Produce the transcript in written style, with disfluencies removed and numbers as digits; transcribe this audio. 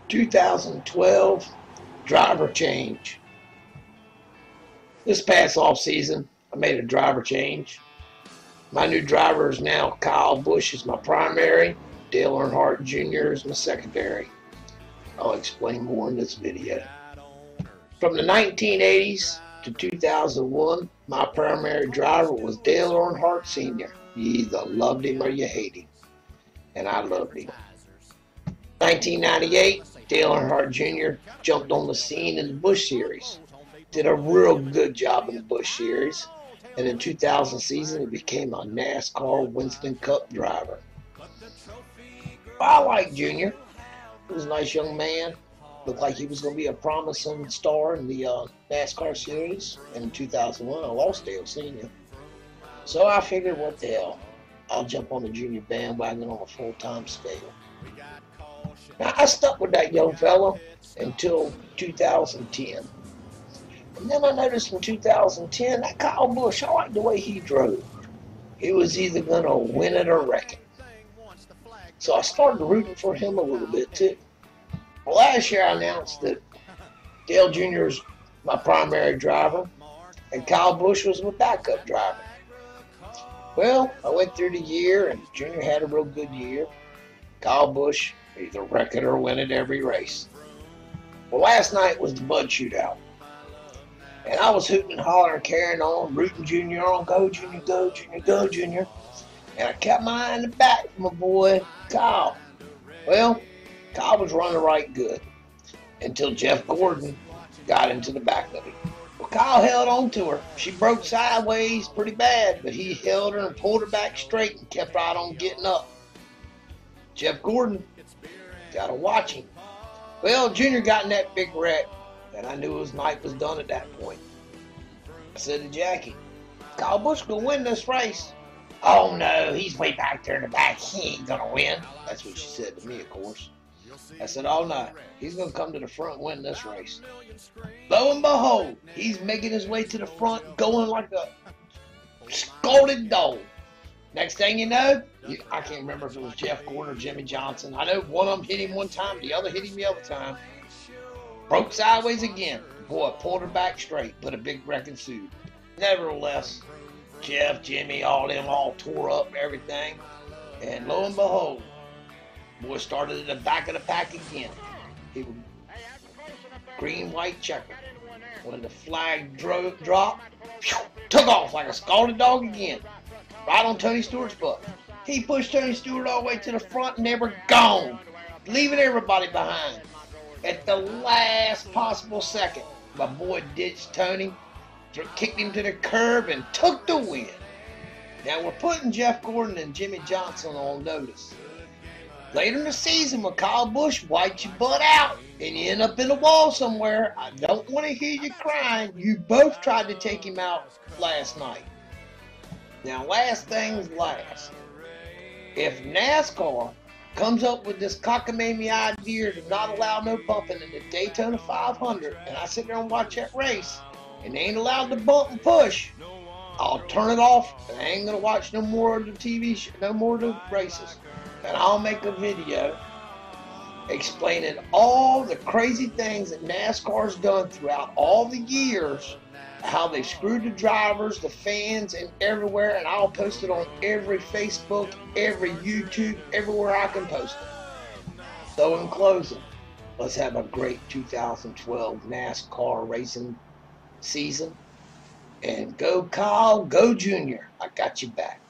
2012 driver change. This past off season, I made a driver change. My new driver is now Kyle Busch is my primary. Dale Earnhardt Jr. is my secondary. I'll explain more in this video. From the 1980s to 2001, my primary driver was Dale Earnhardt Sr. You either loved him or you hated him. And I loved him. 1998, Dale Earnhardt Jr. jumped on the scene in the Busch Series. Did a real good job in the Busch Series. And in 2000 season, he became a NASCAR Winston Cup driver. I like Junior. He was a nice young man. Looked like he was going to be a promising star in the NASCAR series. And in 2001, I lost Dale Sr. So I figured, what the hell? I'll jump on the Junior bandwagon on a full-time scale. Now, I stuck with that young fella until 2010. And then I noticed in 2010 that Kyle Busch, I liked the way he drove. He was either going to win it or wreck it. So I started rooting for him a little bit too. Well, last year I announced that Dale Jr. is my primary driver and Kyle Busch was my backup driver. Well, I went through the year and Junior had a real good year. Kyle Busch either wreck it or win it every race. Well, last night was the Bud Shootout. And I was hooting and hollering, carrying on, rooting Junior on, go Junior, go Junior, go Junior. And I kept my eye in the back for my boy, Kyle. Well, Kyle was running right good until Jeff Gordon got into the back of him. Well, Kyle held on to her. She broke sideways pretty bad, but he held her and pulled her back straight and kept right on getting up. Jeff Gordon, got to watch him. Well, Junior got in that big wreck, and I knew his night was done at that point. I said to Jackie, Kyle Busch going to win this race. Oh no, he's way back there in the back. He ain't going to win. That's what she said to me, of course. I said, oh no, he's going to come to the front and win this race. Lo and behold, he's making his way to the front, going like a scalded dog. Next thing you know, I can't remember if it was Jeff Gordon or Jimmy Johnson. I know one of them hit him one time, the other hit him the other time. Broke sideways again. Boy, pulled her back straight, put a big wreck ensued. Nevertheless, Jeff, Jimmy, all them all tore up and everything. And lo and behold, boy started at the back of the pack again. He was green, white checker. When the flag dropped, took off like a scalded dog again. Right on Tony Stewart's butt. He pushed Tony Stewart all the way to the front and they were gone, leaving everybody behind. At the last possible second, my boy ditched Tony, kicked him to the curb, and took the win. Now we're putting Jeff Gordon and Jimmy Johnson on notice. Later in the season, when Kyle Busch wipes your butt out and you end up in the wall somewhere, I don't want to hear you crying. You both tried to take him out last night. Now, last things last. If NASCAR comes up with this cockamamie idea to not allow no bumping in the Daytona 500, and I sit there and watch that race, and they ain't allowed to bump and push, I'll turn it off, and I ain't gonna watch no more of the TV show, no more of the races. And I'll make a video explaining all the crazy things that NASCAR's done throughout all the years, how they screwed the drivers, the fans, and everywhere, and I'll post it on every Facebook, every YouTube, everywhere I can post it. So in closing, let's have a great 2012 NASCAR racing season. And go Kyle, go Junior. I got you back.